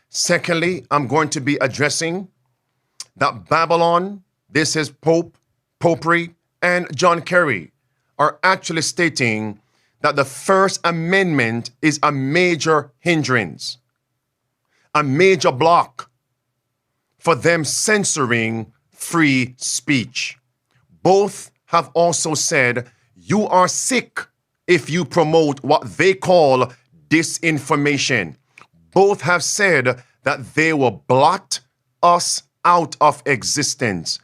Secondly, I'm going to be addressing that Babylon, this is Popery, and John Kerry are actually stating that the First Amendment is a major hindrance, a major block for them censoring free speech. Both have also said you are sick if you promote what they call disinformation. Both have said that they will blot us out of existence.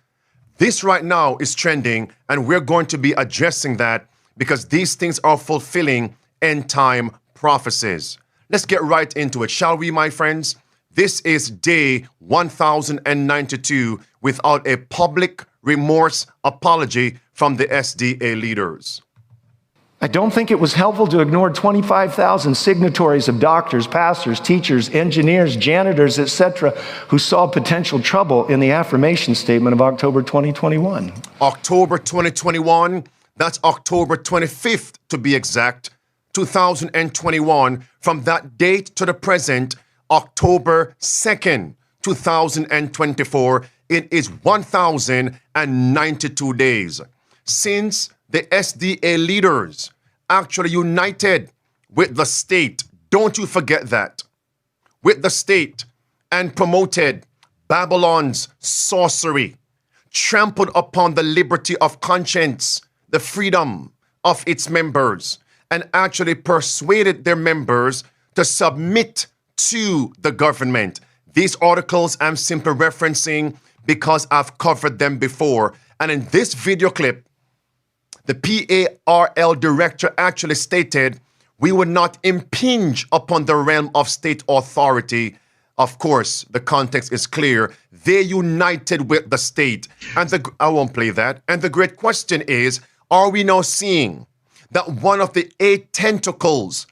This right now is trending, and we're going to be addressing that because these things are fulfilling end-time prophecies. Let's get right into it, shall we, my friends? This is day 1092 without a public remorse apology from the SDA leaders. I don't think it was helpful to ignore 25,000 signatories of doctors, pastors, teachers, engineers, janitors, etc., who saw potential trouble in the affirmation statement of October 2021. October 2021, that's October 25th to be exact, 2021. From that date to the present, October 2nd, 2024, it is 1,092 days since the SDA leaders actually united with the state. Don't you forget that. With the state, and promoted Babylon's sorcery, trampled upon the liberty of conscience, the freedom of its members, and actually persuaded their members to submit to the government. These articles I'm simply referencing because I've covered them before. And in this video clip, the PARL director actually stated, we would not impinge upon the realm of state authority. Of course, the context is clear. They united with the state. And I won't play that. And the great question is, are we now seeing that one of the 8 tentacles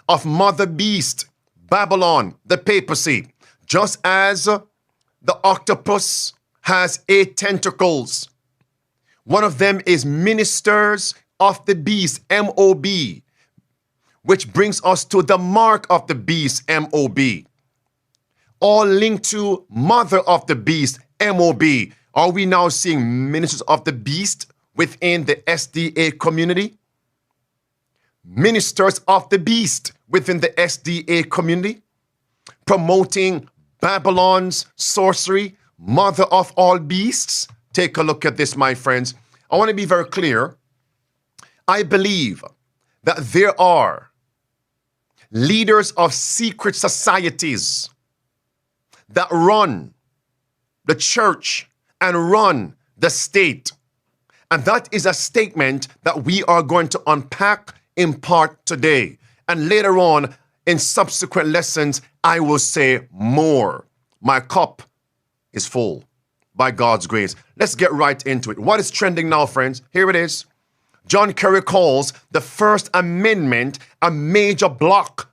of Mother Beast, Babylon, the papacy, just as the octopus has 8 tentacles, one of them is ministers of the beast, MOB, which brings us to the mark of the beast, MOB. All linked to mother of the beast, MOB. Are we now seeing ministers of the beast within the SDA community? Ministers of the beast within the SDA community, promoting Babylon's sorcery, mother of all beasts. Take a look at this, my friends. I want to be very clear. I believe that there are leaders of secret societies that run the church and run the state. And that is a statement that we are going to unpack in part today. And later on, in subsequent lessons, I will say more. My cup is full. By God's grace. Let's get right into it. What is trending now, friends? Here it is. John Kerry calls the First Amendment a major block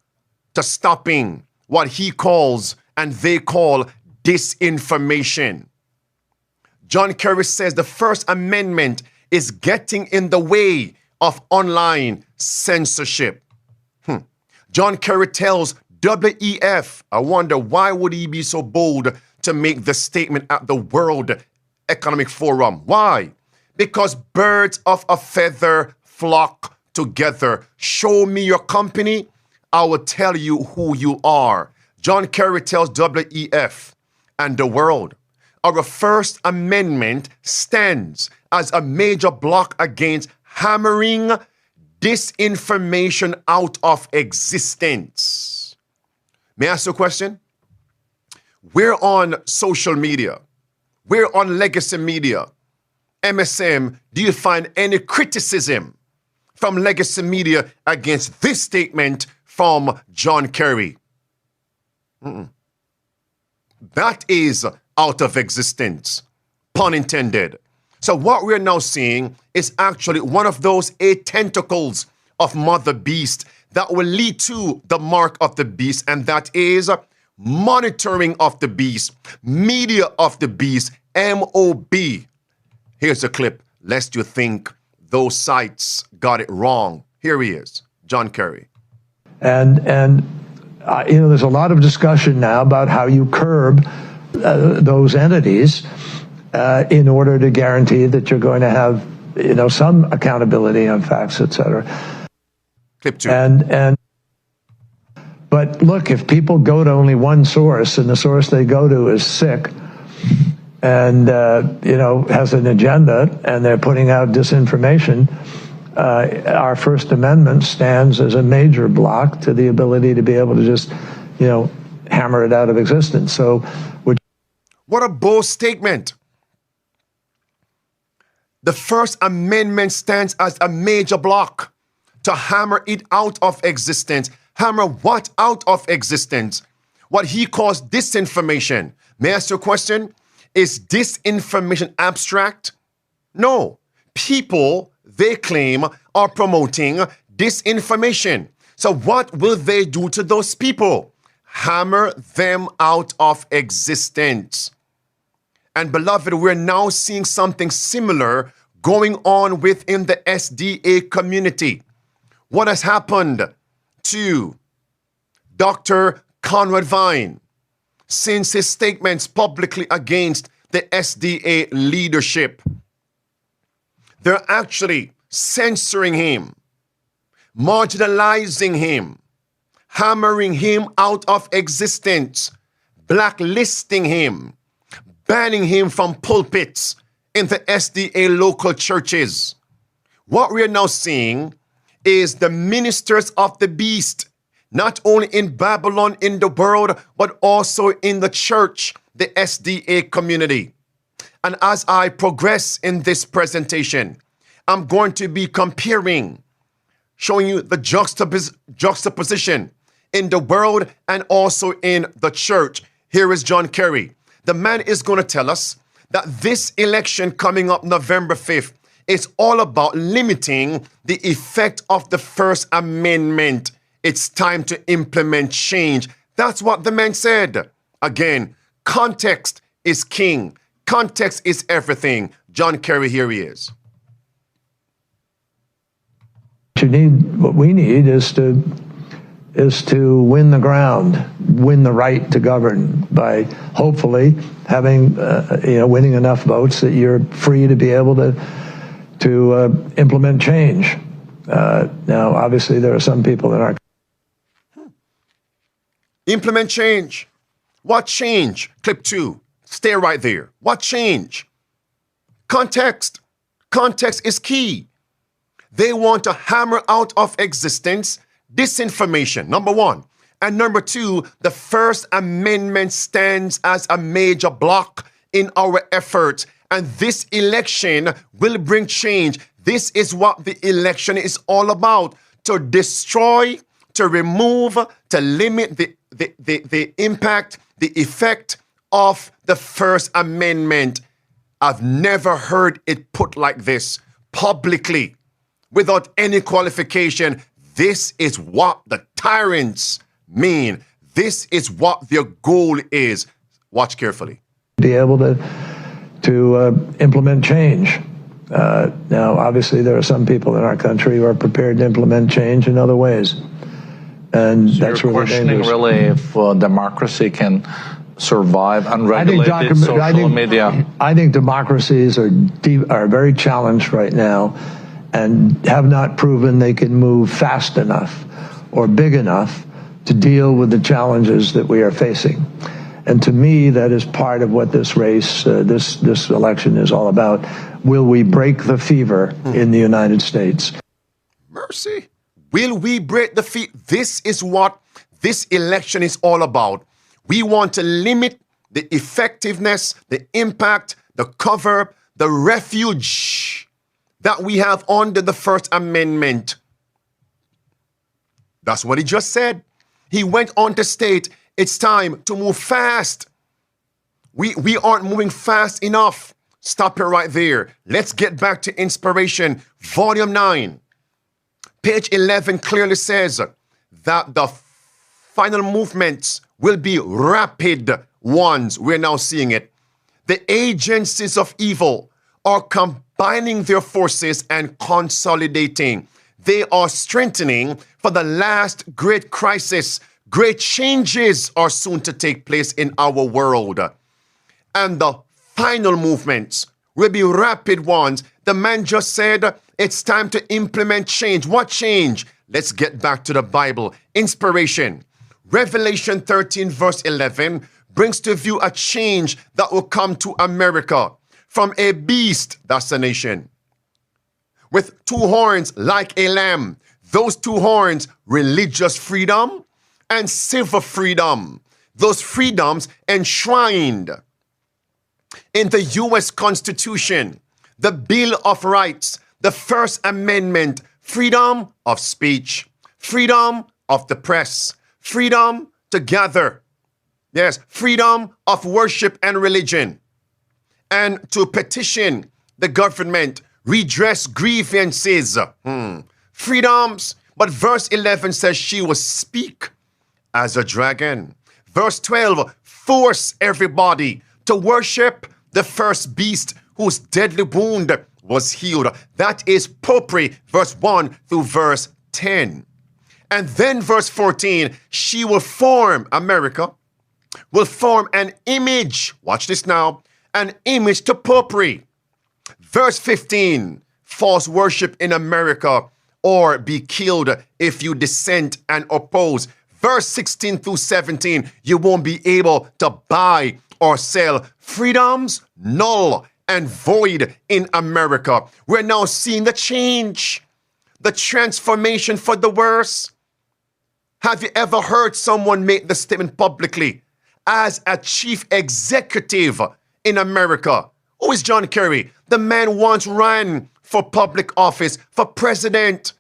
to stopping what he calls and they call disinformation. John Kerry says the First Amendment is getting in the way of online censorship. John Kerry tells WEF, I wonder why would he be so bold to make the statement at the World Economic Forum. Why? Because birds of a feather flock together. Show me your company, I will tell you who you are. John Kerry tells WEF and the world, our First Amendment stands as a major block against hammering disinformation out of existence. May I ask you a question? We're on social media. We're on legacy media. MSM, do you find any criticism from legacy media against this statement from John Kerry? That is out of existence, pun intended. So what we're now seeing is actually one of those 8 tentacles of Mother Beast that will lead to the mark of the beast, and that is monitoring of the beast, media of the beast, MOB. Here's a clip, lest you think those sites got it wrong. Here he is, John Kerry. And there's a lot of discussion now about how you curb those entities in order to guarantee that you're going to have, some accountability on facts, et cetera. Clip 2. But look, if people go to only one source and the source they go to is sick and, has an agenda and they're putting out disinformation, our First Amendment stands as a major block to the ability to be able to just, hammer it out of existence. So, what a bold statement. The First Amendment stands as a major block to hammer it out of existence. Hammer what out of existence? What he calls disinformation. May I ask you a question? Is disinformation abstract? No. People, they claim, are promoting disinformation. So what will they do to those people? Hammer them out of existence. And beloved, we're now seeing something similar going on within the SDA community. What has happened to Dr. Conrad Vine since his statements publicly against the SDA leadership? They're actually censoring him, marginalizing him, hammering him out of existence, blacklisting him, banning him from pulpits in the SDA local churches. What we're now seeing is the ministers of the beast, not only in Babylon, in the world, but also in the church, the SDA community. And as I progress in this presentation, I'm going to be comparing, showing you the juxtaposition in the world and also in the church. Here is John Kerry. The man is going to tell us that this election coming up November 5th is all about limiting the effect of the First Amendment. It's time to implement change. That's what the man said. Again, context is king. Context is everything. John Kerry, here he is. What we need is to win the ground, win the right to govern by hopefully having, winning enough votes that you're free to be able to implement change. Now, obviously, there are some people in our implement change. What change? Clip 2. Stay right there. What change? Context. Context is key. They want to hammer out of existence disinformation, number one. And number two, the First Amendment stands as a major block in our efforts. And this election will bring change. This is what the election is all about. To destroy, to remove, to limit the impact, the effect of the First Amendment. I've never heard it put like this publicly, without any qualification. This is what the tyrants mean. This is what their goal is. Watch carefully. Be able to implement change. Now, obviously, there are some people in our country who are prepared to implement change in other ways. And so that's you're really questioning dangerous. really if democracy can survive unregulated social media. I think democracies are very challenged right now and have not proven they can move fast enough or big enough to deal with the challenges that we are facing. And to me, that is part of what this race, this election is all about. Will we break the fever in the United States? Mercy. Will we break the fever? This is what this election is all about. We want to limit the effectiveness, the impact, the cover, the refuge that we have under the First Amendment. That's what he just said. He went on to state, it's time to move fast. We aren't moving fast enough. Stop it right there. Let's get back to Inspiration, Volume 9. Page 11 clearly says that the final movements will be rapid ones. We're now seeing it. The agencies of evil are combining their forces and consolidating. They are strengthening for the last great crisis Great changes are soon to take place in our world. And the final movements will be rapid ones. The man just said it's time to implement change. What change? Let's get back to the Bible. Inspiration. Revelation 13 verse 11 brings to view a change that will come to America from a beast, that's a nation, with two horns like a lamb. Those two horns, religious freedom and civil freedom. Those freedoms enshrined in the U.S. Constitution, the Bill of Rights, the First Amendment, freedom of speech, freedom of the press, freedom to gather, yes, freedom of worship and religion, and to petition the government, redress grievances, freedoms. But verse 11 says she will speak as a dragon. Verse 12, force everybody to worship the first beast whose deadly wound was healed. That is popery, verse 1 through verse 10. And then verse 14, she will form, America, will form an image, watch this now, an image to popery. Verse 15, false worship in America or be killed if you dissent and oppose. Verse 16 through 17, you won't be able to buy or sell. Freedoms null and void in America. We're now seeing the change, the transformation for the worse. Have you ever heard someone make the statement publicly as a chief executive in America? Who is John Kerry? The man once ran for public office, for president,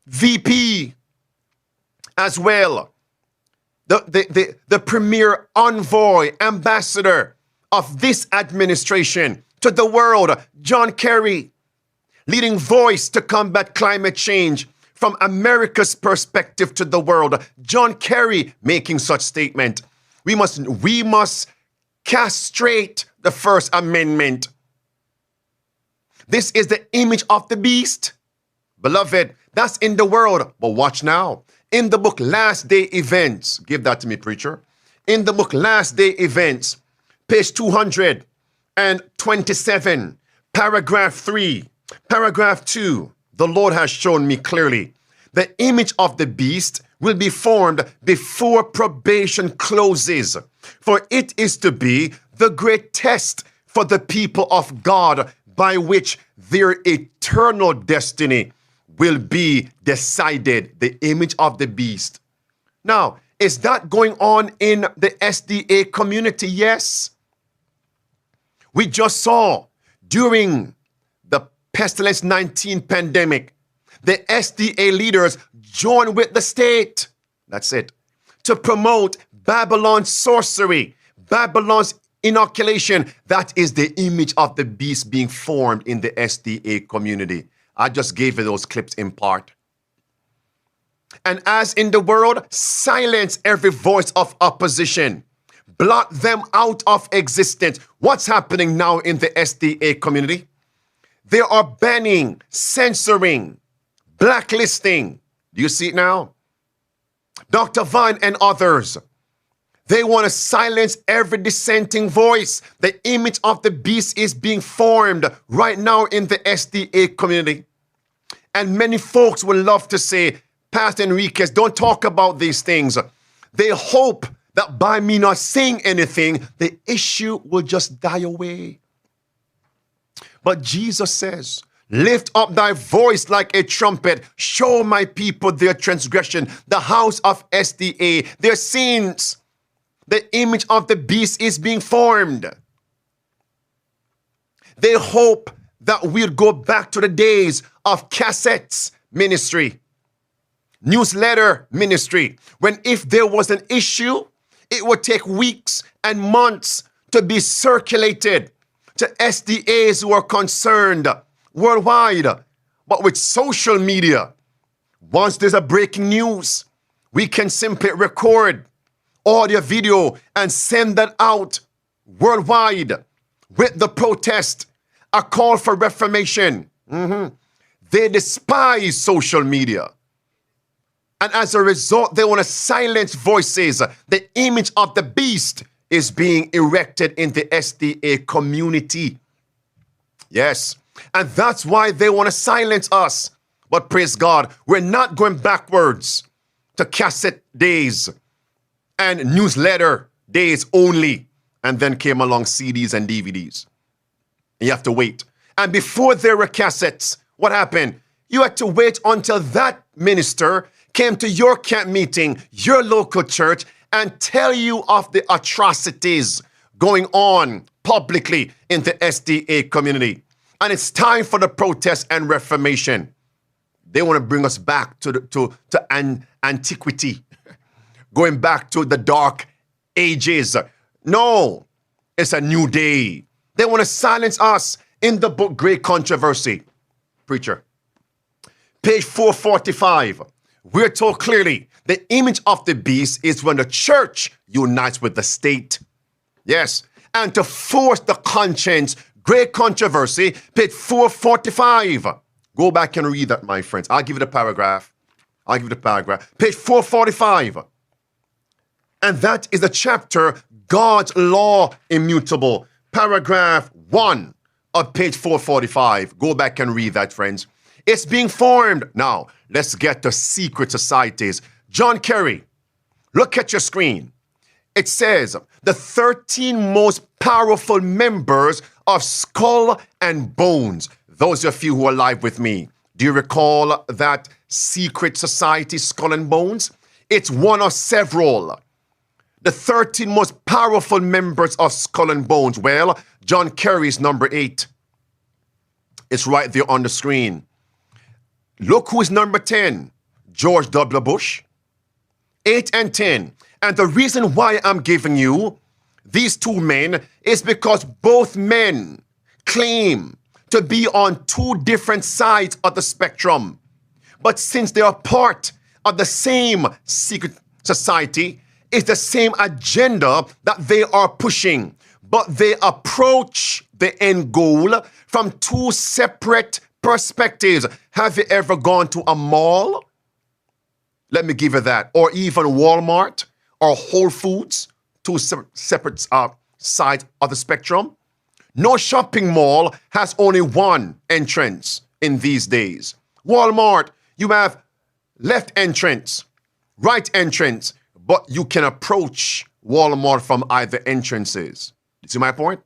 VP as well. The premier envoy, ambassador of this administration to the world, John Kerry, leading voice to combat climate change from America's perspective to the world. John Kerry making such statement. We must castrate the First Amendment. This is the image of the beast. Beloved, that's in the world. But watch now. In the book Last Day Events, give that to me, preacher. In the book Last Day Events, page 227, paragraph 3, paragraph 2, the Lord has shown me clearly the image of the beast will be formed before probation closes, for it is to be the great test for the people of God by which their eternal destiny will be decided, the image of the beast. Now, is that going on in the SDA community? Yes. We just saw during the pestilence 19 pandemic, the SDA leaders joined with the state, that's it, to promote Babylon's sorcery, Babylon's inoculation. That is the image of the beast being formed in the SDA community. I just gave you those clips in part. And as in the world, silence every voice of opposition. Blot them out of existence. What's happening now in the SDA community? They are banning, censoring, blacklisting. Do you see it now? Dr. Vine and others. They want to silence every dissenting voice. The image of the beast is being formed right now in the SDA community. And many folks would love to say, Pastor Enriquez, don't talk about these things. They hope that by me not saying anything, the issue will just die away. But Jesus says, lift up thy voice like a trumpet. Show my people their transgression, the house of SDA, their sins. The image of the beast is being formed. They hope that we'll go back to the days of cassettes ministry, newsletter ministry, when if there was an issue, it would take weeks and months to be circulated to SDAs who are concerned worldwide. But with social media, once there's a breaking news, we can simply record audio, video, and send that out worldwide with the protest, a call for reformation. They despise social media. And as a result, they want to silence voices. The image of the beast is being erected in the SDA community. Yes. And that's why they want to silence us. But praise God, we're not going backwards to cassette days and newsletter days only. And then came along CDs and DVDs. You have to wait. And before there were cassettes, what happened? You had to wait until that minister came to your camp meeting, your local church, and tell you of the atrocities going on publicly in the SDA community. And it's time for the protest and reformation. They want to bring us back to antiquity, going back to the dark ages. No, it's a new day. They want to silence us. In the book Great Controversy, preacher, page 445, we're told clearly the image of the beast is when the church unites with the state. Yes, and to force the conscience, Great Controversy, page 445. Go back and read that, my friends. I'll give you the paragraph. Page 445. And that is the chapter, God's Law Immutable. Paragraph 1 of page 445. Go back and read that, friends. It's being formed. Now, let's get to secret societies. John Kerry, look at your screen. It says, the 13 most powerful members of Skull and Bones. Those of you who are live with me, do you recall that secret society, Skull and Bones? It's one of several. The 13 most powerful members of Skull and Bones. Well, John Kerry's number 8. It's right there on the screen. Look who's number 10. George W. Bush. 8 and 10. And the reason why I'm giving you these two men is because both men claim to be on two different sides of the spectrum. But since they are part of the same secret society, it's the same agenda that they are pushing, but they approach the end goal from two separate perspectives. Have you ever gone to a mall? Let me give you that. Or even Walmart or Whole Foods, two separate sides of the spectrum. No shopping mall has only one entrance in these days. Walmart, you have left entrance, right entrance, but you can approach Walmart from either entrances. You see my point?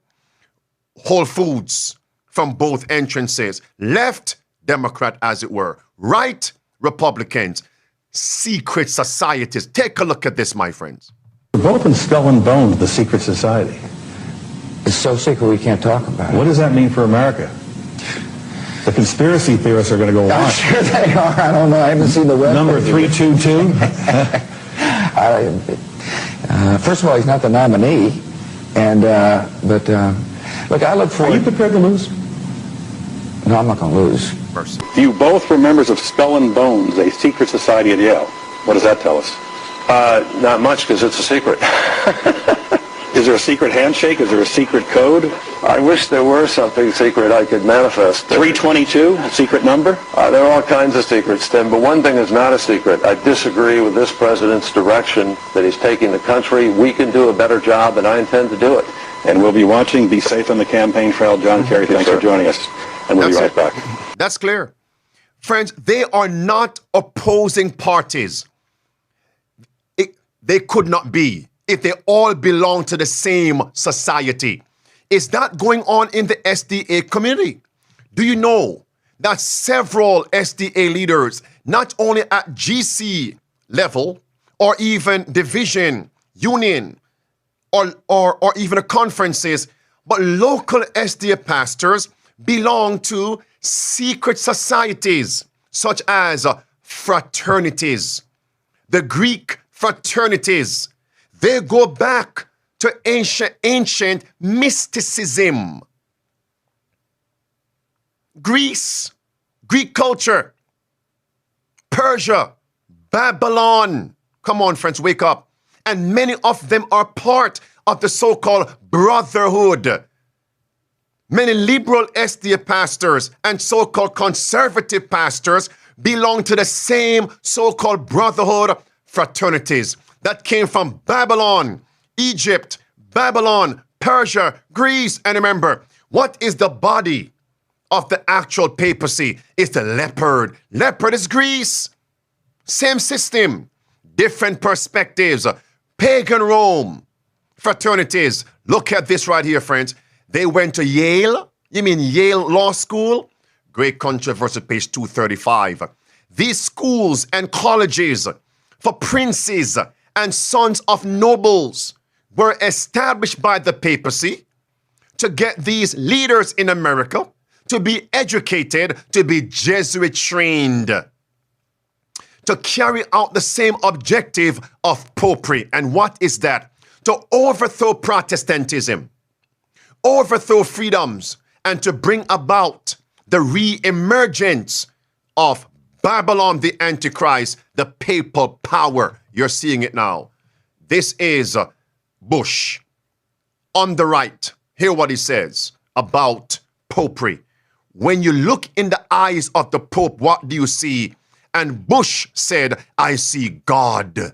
Whole Foods from both entrances. Left, Democrat as it were. Right, Republicans. Secret societies. Take a look at this, my friends. We're both in Skull and Bones, the secret society. It's so secret we can't talk about it. What does that mean for America? The conspiracy theorists are going to go I'm on. sure they are. I don't know. I haven't seen the web. Number 322. First of all, he's not the nominee, and look, I look forward. Are you prepared to lose? No, I'm not going to lose. You both were members of Skull and Bones, a secret society at Yale. What does that tell us? Not much, because it's a secret. Is there a secret handshake? Is there a secret code? I wish there were something secret I could manifest. 322, a secret number? There are all kinds of secrets, Tim, but one thing is not a secret. I disagree with this president's direction that he's taking the country. We can do a better job, and I intend to do it. And we'll be watching. Be safe on the campaign trail. John Kerry, thanks for joining us. And we'll be right back. That's clear. Friends, they are not opposing parties. They could not be if they all belong to the same society. Is that going on in the SDA community? Do you know that several SDA leaders, not only at GC level or even division, union, or even conferences, but local SDA pastors belong to secret societies such as fraternities, the Greek fraternities. They go back to ancient mysticism. Greece, Greek culture, Persia, Babylon. Come on, friends, wake up. And many of them are part of the so-called brotherhood. Many liberal SDA pastors and so-called conservative pastors belong to the same so-called brotherhood fraternities that came from Babylon, Egypt, Babylon, Persia, Greece. And remember, what is the body of the actual papacy? It's the leopard. Leopard is Greece. Same system, different perspectives. Pagan Rome, fraternities. Look at this right here, friends. They went to Yale. You mean Yale Law School? Great Controversy, page 235. These schools and colleges for princes and sons of nobles were established by the papacy to get these leaders in America to be educated, to be Jesuit trained, to carry out the same objective of popery. And what is that? To overthrow Protestantism, overthrow freedoms, and to bring about the re-emergence of Babylon, the Antichrist, the papal power. You're seeing it now. This is Bush. On the right, hear what he says about popery. When you look in the eyes of the Pope, what do you see? And Bush said, I see God.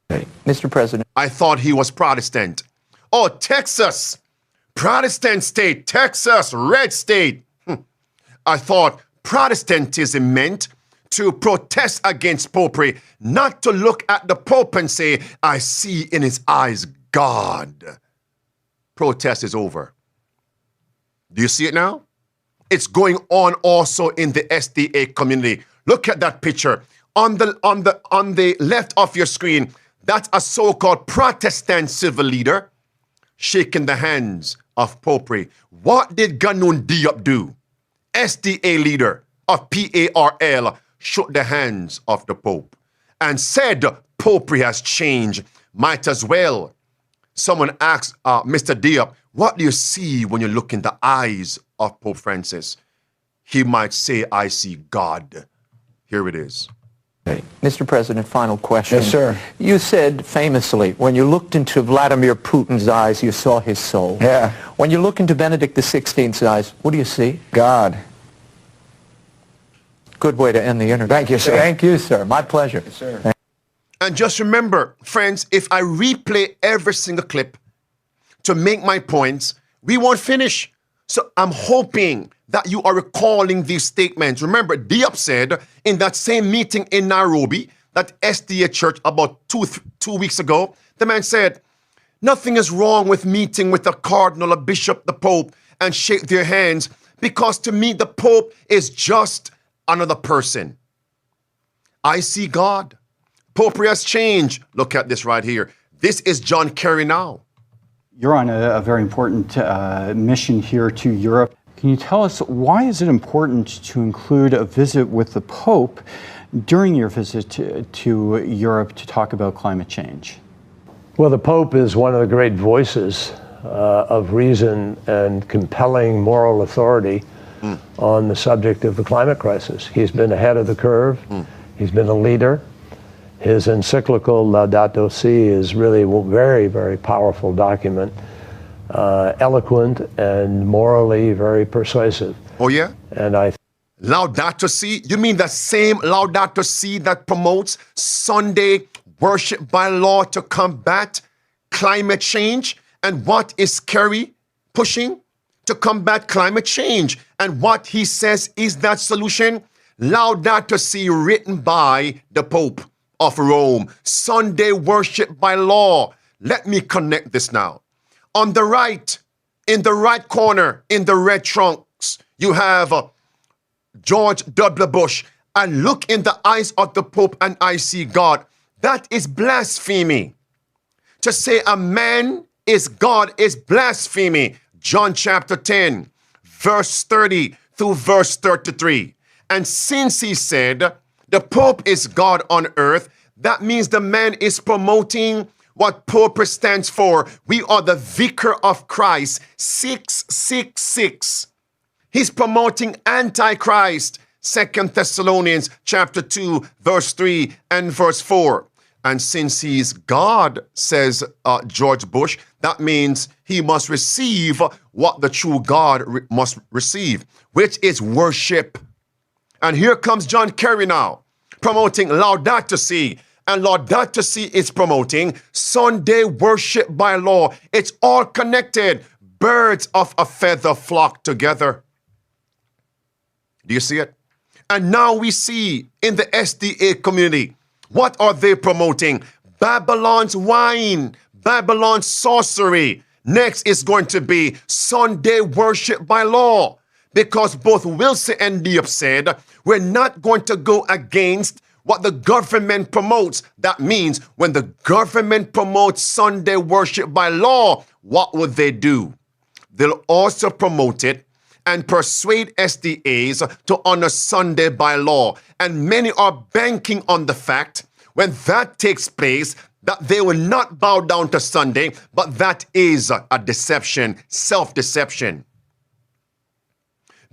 Hey, Mr. President. I thought he was Protestant. Oh, Texas, Protestant state, Texas, red state. I thought Protestantism meant to protest against popery, not to look at the Pope and say, I see in his eyes God. Protest is over. Do you see it now? It's going on also in the SDA community. Look at that picture. On the left of your screen, that's a so-called Protestant civil leader shaking the hands of popery. What did Ganun Diop do? SDA leader of PARL shook the hands of the Pope and said popery has changed. Might as well. Someone asked Mr. Diop, what do you see when you look in the eyes of Pope Francis? He might say, I see God. Here it is. Okay. Mr. President, final question. Yes, sir. You said famously, when you looked into Vladimir Putin's eyes, you saw his soul. Yeah. When you look into Benedict XVI's eyes, what do you see? God. Good way to end the interview. Thank you, sir. Thank you, sir. My pleasure. Yes, sir. And just remember, friends, if I replay every single clip to make my points, we won't finish. So I'm hoping that you are recalling these statements. Remember, Diop said in that same meeting in Nairobi, that SDA church about two weeks ago, the man said, nothing is wrong with meeting with a cardinal, a bishop, the Pope, and shake their hands, because to me, the Pope is just another person. I see God. Popery has changed. Look at this right here. This is John Kerry now. You're on a very important mission here to Europe. Can you tell us, why is it important to include a visit with the Pope during your visit to Europe to talk about climate change? Well, the Pope is one of the great voices of reason and compelling moral authority on the subject of the climate crisis. He's been ahead of the curve. He's been a leader. His encyclical Laudato Si is really a very, very powerful document, eloquent and morally very persuasive. Oh, yeah? And Laudato Si? You mean the same Laudato Si that promotes Sunday worship by law to combat climate change? And what is Kerry pushing? To combat climate change. And what he says is that solution? Laudato Si, written by the Pope of Rome. Sunday worship by law. Let me connect this now. On the right, in the right corner, in the red trunks, you have George W. Bush. I look in the eyes of the Pope and I see God. That is blasphemy. To say a man is God is blasphemy. John chapter 10, verse 30 through verse 33. And since he said the Pope is God on earth, that means the man is promoting what Pope stands for. We are the vicar of Christ, 666. He's promoting Antichrist, 2 Thessalonians chapter 2, verse 3 and verse 4. And since he's God, says George Bush, that means he must receive what the true God must receive, which is worship. And here comes John Kerry now, promoting Laudato Si. And Laudato Si is promoting Sunday worship by law. It's all connected. Birds of a feather flock together. Do you see it? And now we see in the SDA community, what are they promoting? Babylon's wine, Babylon's sorcery. Next is going to be Sunday worship by law. Because both Wilson and Diop said, we're not going to go against what the government promotes. That means when the government promotes Sunday worship by law, what would they do? They'll also promote it and persuade SDAs to honor Sunday by law. And many are banking on the fact when that takes place that they will not bow down to Sunday, but that is a deception, self-deception.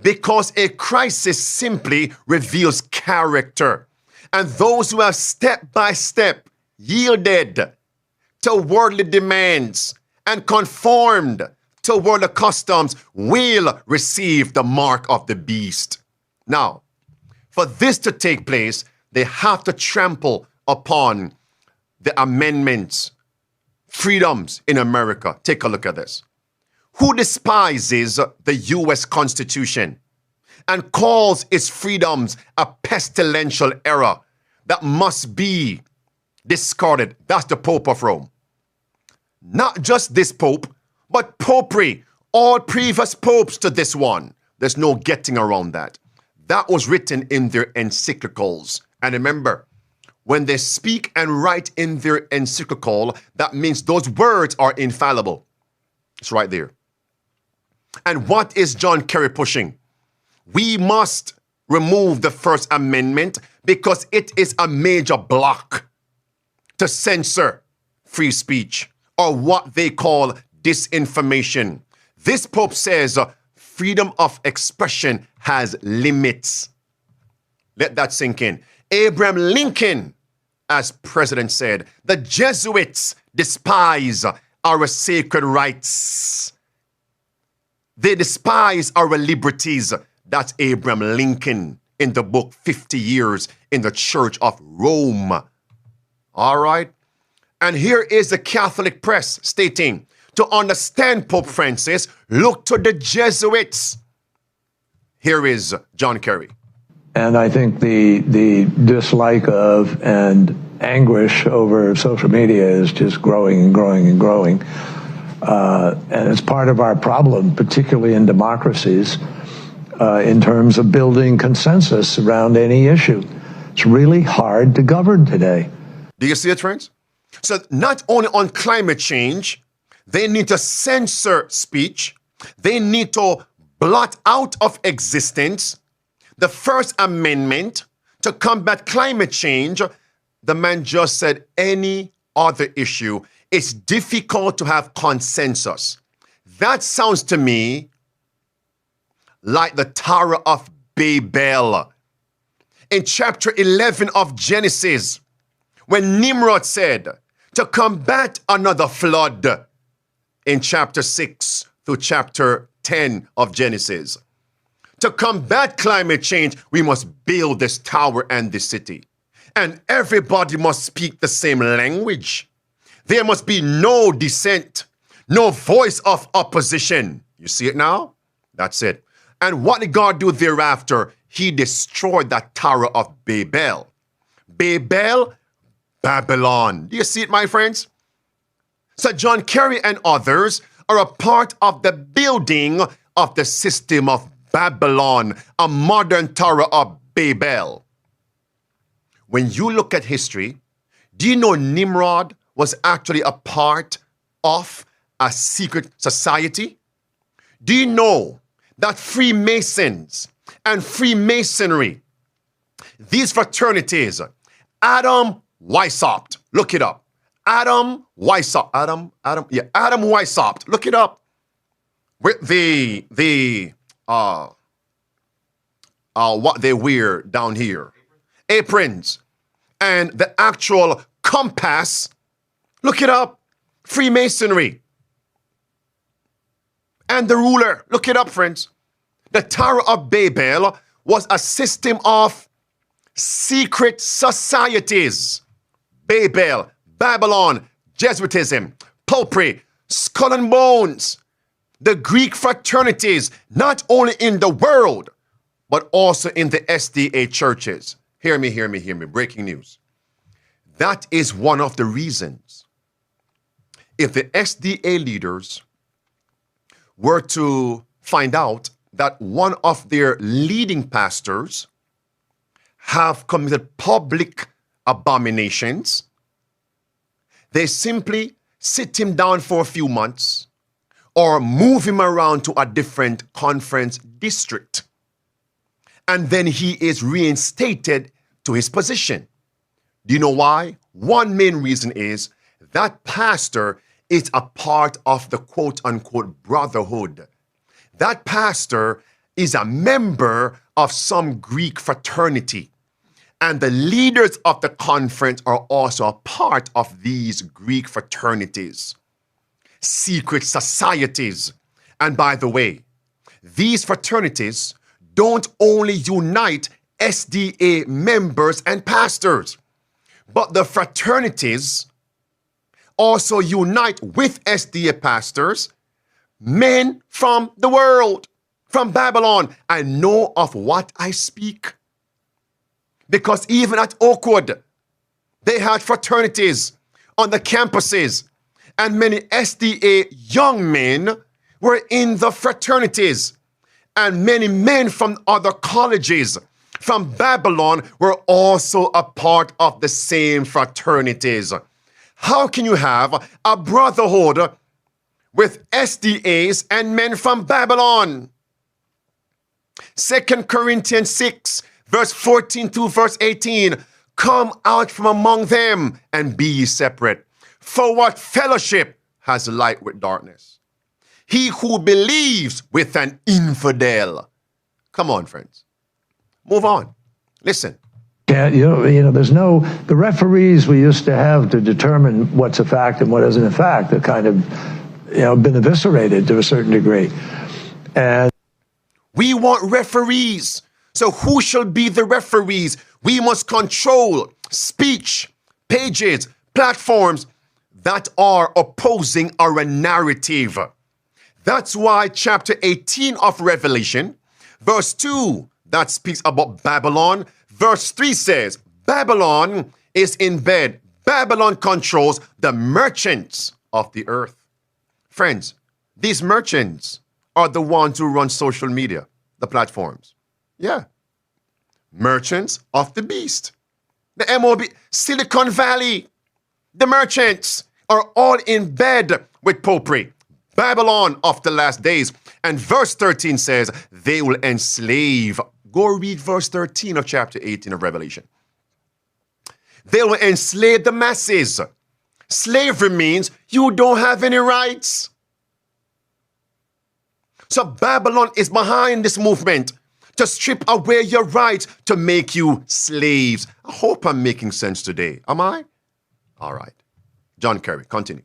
Because a crisis simply reveals character. And those who have step by step yielded to worldly demands and conformed to worldly customs will receive the mark of the beast. Now, for this to take place, they have to trample upon the amendments, freedoms in America. Take a look at this. Who despises the U.S. Constitution and calls its freedoms a pestilential error that must be discarded? That's the Pope of Rome. Not just this Pope, but popery, all previous popes to this one. There's no getting around that. That was written in their encyclicals. And remember, when they speak and write in their encyclical, that means those words are infallible. It's right there. And what is John Kerry pushing? We must remove the First Amendment because it is a major block to censor free speech or what they call disinformation. This Pope says freedom of expression has limits. Let that sink in. Abraham Lincoln, as president, said, the Jesuits despise our sacred rights. They despise our liberties. That's Abraham Lincoln in the book 50 Years in the Church of Rome. All right? And here is the Catholic press stating, to understand Pope Francis, look to the Jesuits. Here is John Kerry. And I think the dislike of and anguish over social media is just growing and growing and growing. And it's part of our problem, particularly in democracies, in terms of building consensus around any issue. It's really hard to govern today. Do you see it, friends? So not only on climate change, they need to censor speech. They need to blot out of existence the First Amendment to combat climate change. The man just said any other issue. It's difficult to have consensus. That sounds to me like the Tower of Babel. In chapter 11 of Genesis, when Nimrod said to combat another flood, in chapter 6 through chapter 10 of Genesis, to combat climate change, we must build this tower and this city. And everybody must speak the same language. There must be no dissent, no voice of opposition. You see it now? That's it. And what did God do thereafter? He destroyed that Tower of Babel. Babel, Babylon. Do you see it, my friends? So John Kerry and others are a part of the building of the system of Babylon, a modern Tower of Babel. When you look at history, do you know Nimrod was actually a part of a secret society? Do you know that Freemasons and Freemasonry, these fraternities, Adam Weishaupt, look it up. Adam Weishaupt, Adam Weishaupt, look it up. With the what they wear down here, aprons, and the actual compass. Look it up. Freemasonry. And the ruler. Look it up, friends. The Tower of Babel was a system of secret societies. Babel, Babylon, Jesuitism, popery, skull and bones. The Greek fraternities, not only in the world, but also in the SDA churches. Hear me, hear me, hear me. Breaking news. That is one of the reasons. If the SDA leaders were to find out that one of their leading pastors have committed public abominations, they simply sit him down for a few months or move him around to a different conference district. And then he is reinstated to his position. Do you know why? One main reason is that pastor is a part of the quote-unquote brotherhood. That pastor is a member of some Greek fraternity. And the leaders of the conference are also a part of these Greek fraternities, secret societies. And by the way, these fraternities don't only unite SDA members and pastors, but the fraternities also unite with SDA pastors, men from the world, from Babylon. I know of what I speak. Because even at Oakwood, they had fraternities on the campuses, and many SDA young men were in the fraternities, and many men from other colleges from Babylon were also a part of the same fraternities. How can you have a brotherhood with SDAs and men from Babylon? 2 Corinthians 6, verse 14 to verse 18, come out from among them and be ye separate. For what fellowship has light with darkness? He who believes with an infidel. Come on, friends. Move on. Listen. Yeah, you know, there's no, the referees we used to have to determine what's a fact and what isn't a fact have kind of, been eviscerated to a certain degree. And we want referees. So who shall be the referees? We must control speech, pages, platforms that are opposing our narrative. That's why chapter 18 of Revelation, verse 2, that speaks about Babylon. Verse 3 says, Babylon is in bed. Babylon controls the merchants of the earth. Friends, these merchants are the ones who run social media, the platforms. Yeah. Merchants of the beast. The MOB, Silicon Valley. The merchants are all in bed with popery. Babylon of the last days. And verse 13 says, they will enslave. Go read verse 13 of chapter 18 of Revelation. They will enslave the masses. Slavery means you don't have any rights. So Babylon is behind this movement to strip away your rights, to make you slaves. I hope I'm making sense today. Am I? All right. John Kerry, continue.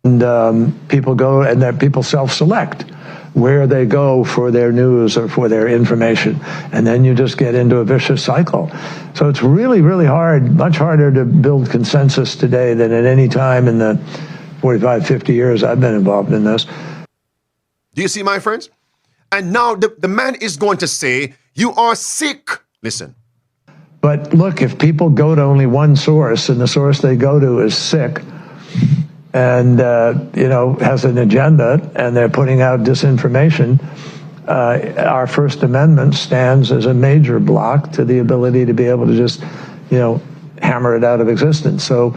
And people go, and that people self-select where they go for their news or for their information. And then you just get into a vicious cycle. So it's really, really hard, much harder to build consensus today than at any time in the 45, 50 years I've been involved in this. Do you see, my friends? And now the man is going to say, you are sick. Listen. But look, if people go to only one source and the source they go to is sick and, has an agenda and they're putting out disinformation, our First Amendment stands as a major block to the ability to be able to just, hammer it out of existence. So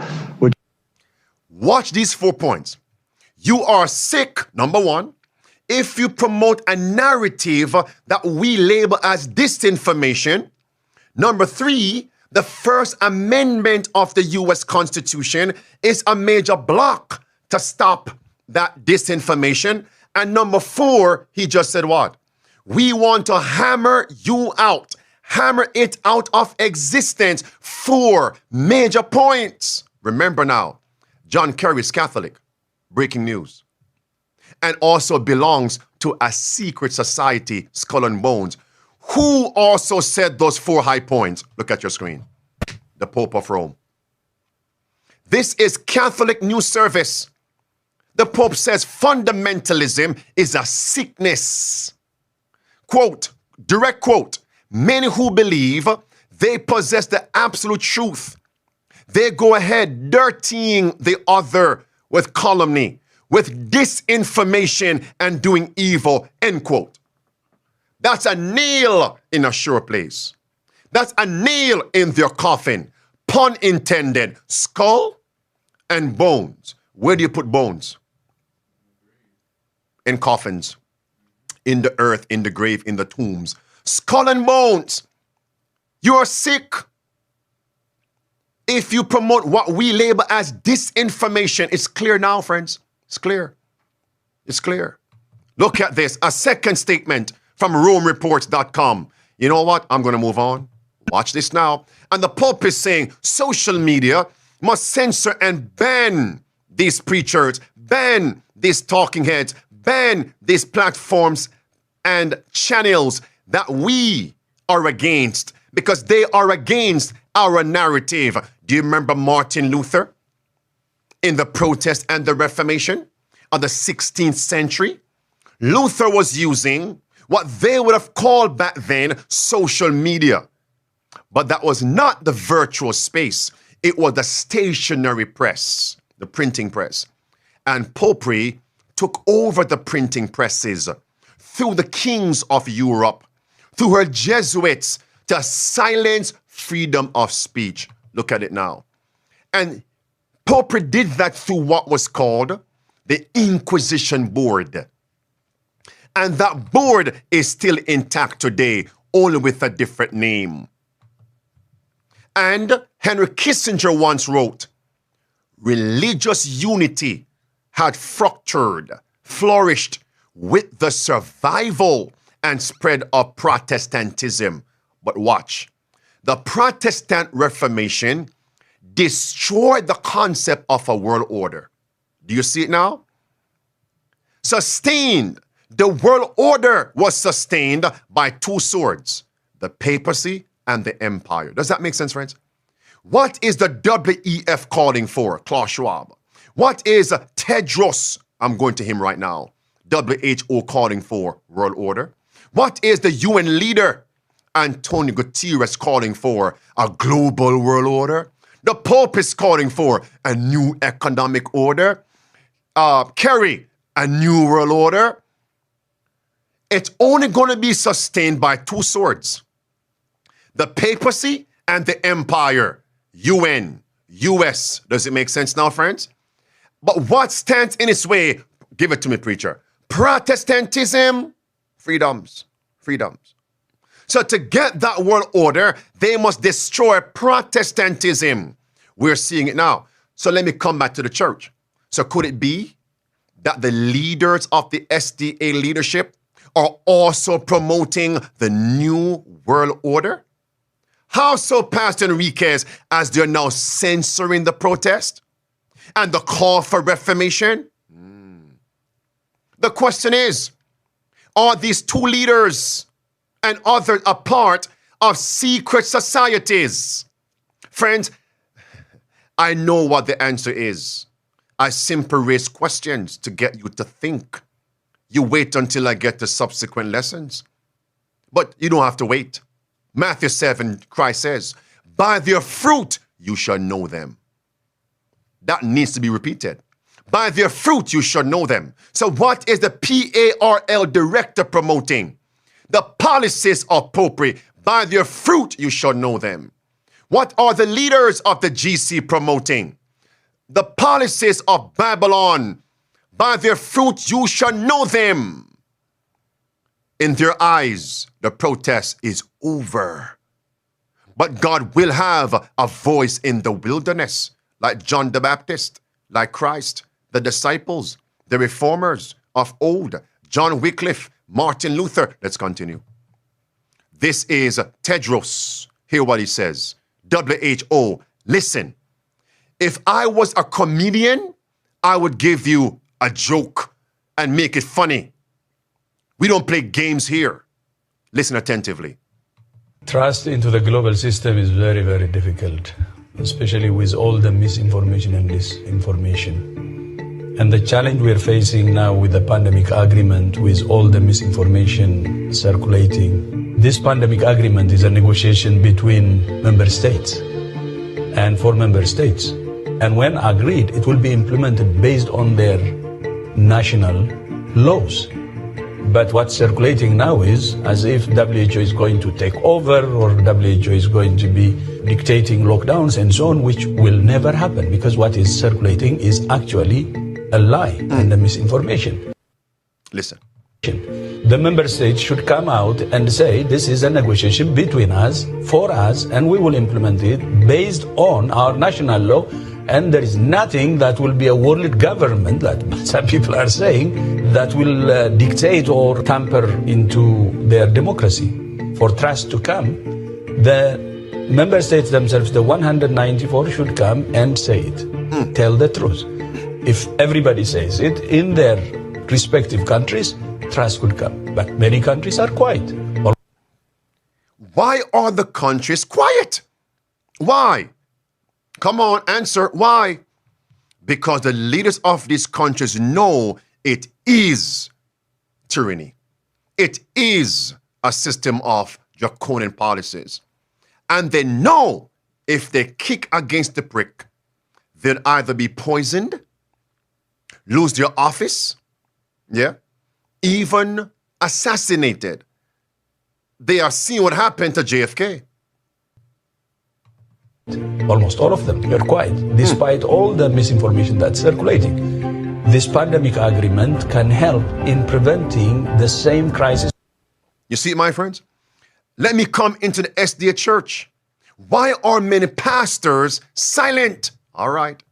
watch these 4 points. You are sick, number one, if you promote a narrative that we label as disinformation. Number 3, the First Amendment of the U.S. Constitution is a major block to stop that disinformation. And number 4, he just said what? We want to hammer you out, hammer it out of existence. 4 major points. Remember now, John Kerry is Catholic. Breaking news. And also belongs to a secret society, Skull and Bones, Who also said those 4 high points? Look at your screen. The Pope of Rome. This is Catholic News Service. The Pope says fundamentalism is a sickness. Quote, direct quote, many who believe they possess the absolute truth, they go ahead dirtying the other with calumny, with disinformation and doing evil, end quote. That's a nail in a sure place. That's a nail in their coffin. Pun intended. Skull and bones. Where do you put bones? In coffins. In the earth, in the grave, in the tombs. Skull and bones. You are sick. If you promote what we label as disinformation, it's clear now, friends. It's clear. It's clear. Look at this. A second statement from RomeReports.com. You know what? I'm going to move on. Watch this now. And the Pope is saying social media must censor and ban these preachers, ban these talking heads, ban these platforms and channels that we are against because they are against our narrative. Do you remember Martin Luther in the protest and the Reformation of the 16th century? Luther was using what they would have called back then social media. But that was not the virtual space. It was the stationary press, the printing press. And Popery took over the printing presses through the kings of Europe, through her Jesuits, to silence freedom of speech. Look at it now. And Popery did that through what was called the Inquisition Board. And that board is still intact today, only with a different name. And Henry Kissinger once wrote, religious unity had fractured, flourished with the survival and spread of Protestantism. But watch, the Protestant Reformation destroyed the concept of a world order. Do you see it now? Sustained. The world order was sustained by 2 swords, the papacy and the empire. Does that make sense, friends? What is the WEF calling for? Klaus Schwab. What is Tedros? I'm going to him right now. WHO calling for world order. What is the UN leader, Antonio Guterres, calling for? A global world order. The Pope is calling for a new economic order. Kerry, a new world order. It's only going to be sustained by 2 swords. The papacy and the empire. UN, US. Does it make sense now, friends? But what stands in its way? Give it to me, preacher. Protestantism, freedoms, freedoms. So to get that world order, they must destroy Protestantism. We're seeing it now. So let me come back to the church. So could it be that the leaders of the SDA leadership are also promoting the new world order? How so, Pastor Enriquez, as they're now censoring the protest and the call for reformation? The question is, are these 2 leaders and others a part of secret societies? Friends, I know what the answer is. I simply raise questions to get you to think. You wait until I get to subsequent lessons. But you don't have to wait. Matthew 7, Christ says, by their fruit you shall know them. That needs to be repeated. By their fruit you shall know them. So what is the PARL director promoting? The policies of Popery. By their fruit you shall know them. What are the leaders of the GC promoting? The policies of Babylon. By their fruit you shall know them. In their eyes, the protest is over. But God will have a voice in the wilderness, like John the Baptist, like Christ, the disciples, the reformers of old, John Wycliffe, Martin Luther. Let's continue. This is Tedros. Hear what he says. WHO, listen. If I was a comedian, I would give you a joke and make it funny. We don't play games here. Listen attentively. Trust into the global system is very, very difficult, especially with all the misinformation and disinformation. And the challenge we're facing now with the pandemic agreement, with all the misinformation circulating, this pandemic agreement is a negotiation between member states and for member states. And when agreed, it will be implemented based on their national laws. But what's circulating now is as if WHO is going to take over or WHO is going to be dictating lockdowns and so on, which will never happen because what is circulating is actually a lie and a misinformation. Listen. The member states should come out and say this is a negotiation between us, for us, and we will implement it based on our national law. And there is nothing that will be a world government, that some people are saying, that will dictate or tamper into their democracy. For trust to come, the member states themselves, the 194, should come and say it, tell the truth. If everybody says it in their respective countries, trust could come. But many countries are quiet. Why are the countries quiet? Why? Come on, answer. Why? Because the leaders of these countries know it is tyranny. It is a system of draconian policies. And they know if they kick against the prick, they'll either be poisoned, lose their office, even assassinated. They are seeing what happened to JFK. Almost all of them are quiet, despite all the misinformation that's circulating. This pandemic agreement can help in preventing the same crisis. You see, my friends? Let me come into the SDA church. Why are many pastors silent? All right.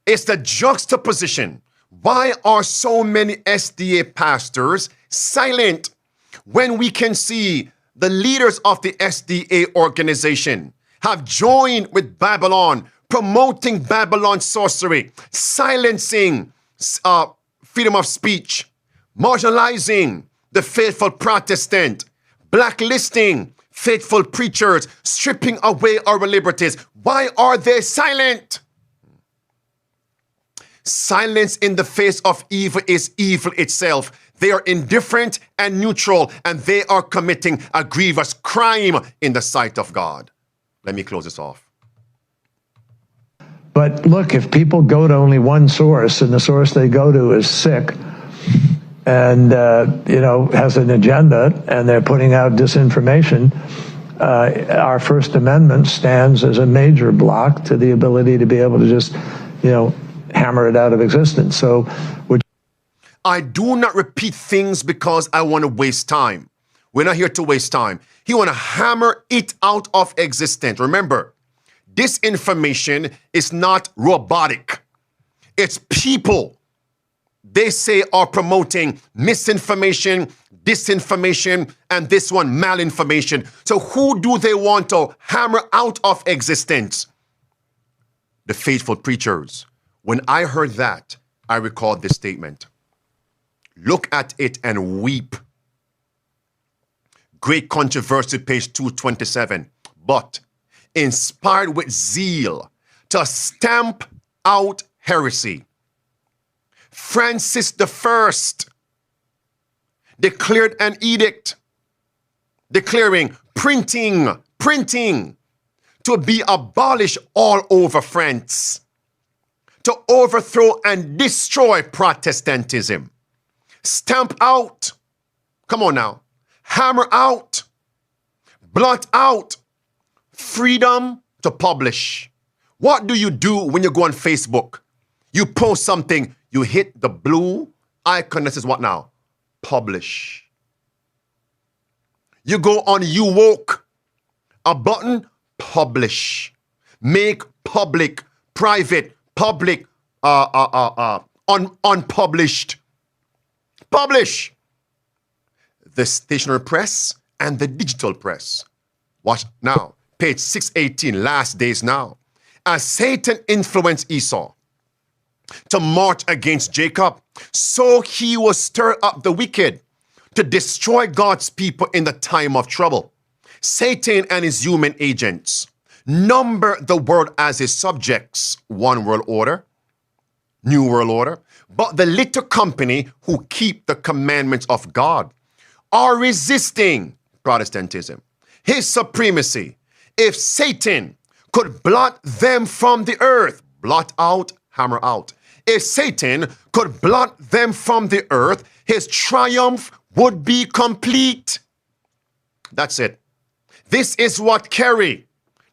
It's the juxtaposition. Why are so many SDA pastors silent when we can see the leaders of the SDA organization have joined with Babylon, promoting Babylon sorcery, silencing freedom of speech, marginalizing the faithful Protestant, blacklisting faithful preachers, stripping away our liberties? Why are they silent? Silence in the face of evil is evil itself. They are indifferent and neutral, and they are committing a grievous crime in the sight of God. Let me close this off. But look, if people go to only one source, and the source they go to is sick, and has an agenda, and they're putting out disinformation, our First Amendment stands as a major block to the ability to be able to just, hammer it out of existence. So, I do not repeat things because I want to waste time. We're not here to waste time. He want to hammer it out of existence. Remember, this information is not robotic. It's people, they say, are promoting misinformation, disinformation, and this one, malinformation. So who do they want to hammer out of existence? The faithful preachers. When I heard that, I recalled this statement. Look at it and weep. Great Controversy, page 227. But inspired with zeal to stamp out heresy, Francis I declared an edict declaring printing to be abolished all over France, to overthrow and destroy Protestantism. Stamp out, come on now, hammer out, blot out, freedom to publish. What do you do when you go on Facebook? You post something, you hit the blue icon that says what now? Publish. You go on You Woke, a button, publish. Make public, private, public, unpublished. Publish. The stationary press and the digital press. Watch now, page 618, last days now. As Satan influenced Esau to march against Jacob, so he will stir up the wicked to destroy God's people in the time of trouble. Satan and his human agents number the world as his subjects. One world order, new world order. But the little company who keep the commandments of God are resisting Protestantism, his supremacy. If Satan could blot them from the earth, blot out, hammer out. If Satan could blot them from the earth, his triumph would be complete. That's it. This is what Kerry,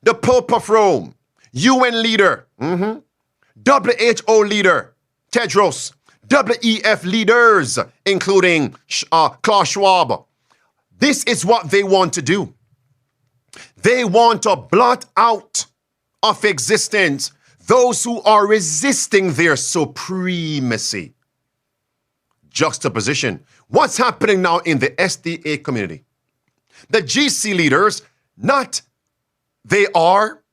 the Pope of Rome, UN leader, WHO leader, Tedros, WEF leaders, including Klaus Schwab. This is what they want to do. They want to blot out of existence those who are resisting their supremacy. Juxtaposition. What's happening now in the SDA community? The GC leaders, they are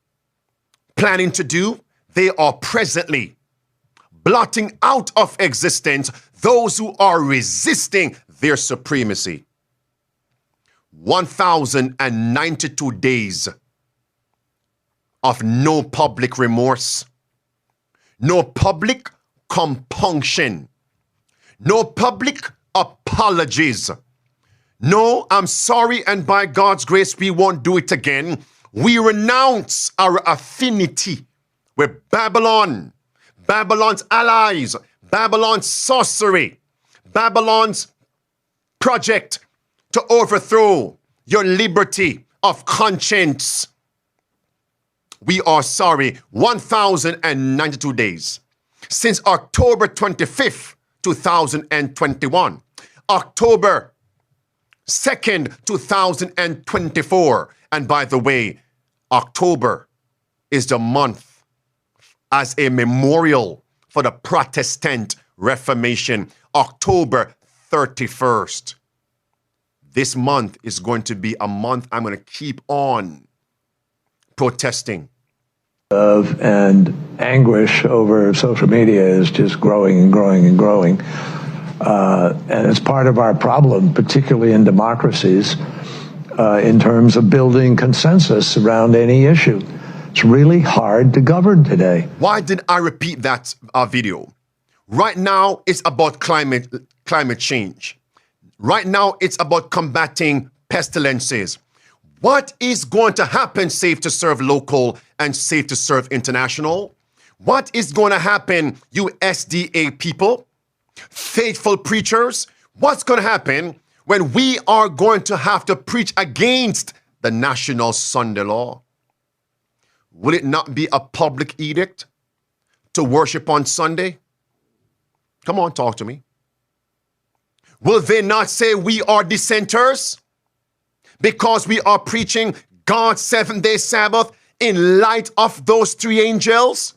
planning to do, they are presently blotting out of existence those who are resisting their supremacy. 1,092 days of no public remorse, no public compunction, no public apologies. No, I'm sorry, and by God's grace, we won't do it again. We renounce our affinity with Babylon, Babylon's allies, Babylon's sorcery, Babylon's project to overthrow your liberty of conscience. We are sorry. 1,092 days since October 25th, 2021, October 2nd, 2024. And by the way, October is the month as a memorial for the Protestant Reformation. October 31st. This month is going to be a month I'm going to keep on protesting. And anguish over social media is just growing and growing and growing. And it's part of our problem, particularly in democracies, in terms of building consensus around any issue. It's really hard to govern today. Why did I repeat that video? Right now, it's about climate change. Right now, it's about combating pestilences. What is going to happen, safe to serve local and safe to serve international? What is going to happen, you SDA people, faithful preachers? What's going to happen when we are going to have to preach against the National Sunday Law? Will it not be a public edict to worship on Sunday? Come on, talk to me. Will they not say we are dissenters because we are preaching God's seventh-day Sabbath in light of those three angels?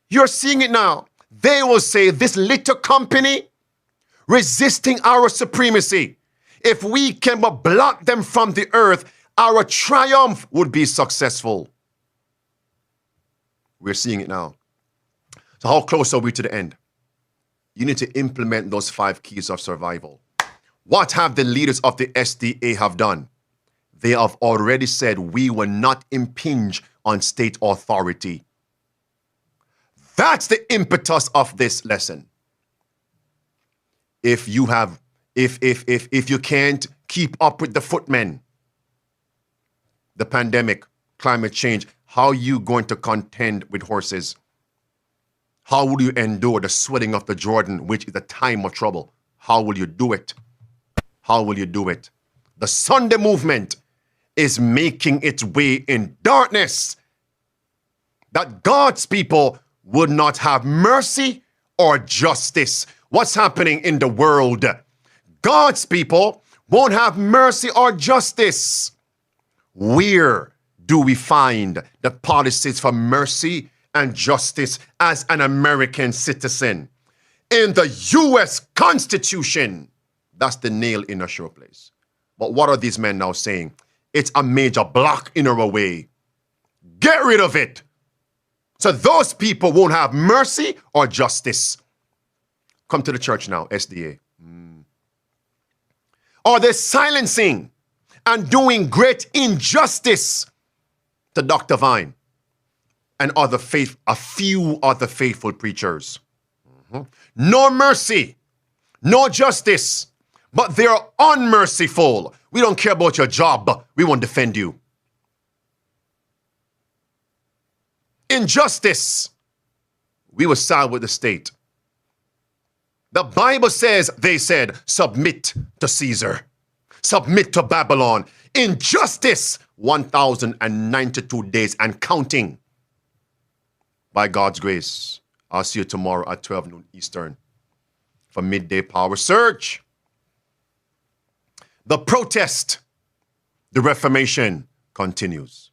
You're seeing it now. They will say this little company resisting our supremacy. If we can but block them from the earth, our triumph would be successful. We're seeing it now. So how close are we to the end? You need to implement those 5 keys of survival. What have the leaders of the SDA have done? They have already said we will not impinge on state authority. That's the impetus of this lesson. If you can't keep up with the footmen, the pandemic, climate change, how are you going to contend with horses? How will you endure the sweating of the Jordan, which is a time of trouble? How will you do it? How will you do it? The Sunday movement is making its way in darkness, that God's people would not have mercy or justice. What's happening in the world? God's people won't have mercy or justice. Where do we find the policies for mercy and justice as an American citizen? In the U.S. Constitution. That's the nail in a sure place. But what are these men now saying? It's a major block in our way. Get rid of it. So those people won't have mercy or justice. Come to the church now, SDA. Are they silencing and doing great injustice to Dr. Vine and a few other faithful preachers? No mercy, no justice, but they're unmerciful. We don't care about your job. We won't defend you. Injustice, we will side with the state. The Bible says, they said, submit to Caesar. Submit to Babylon. Injustice, 1,092 days and counting. By God's grace, I'll see you tomorrow at 12 noon Eastern for Midday Power Surge. The protest, the Reformation continues.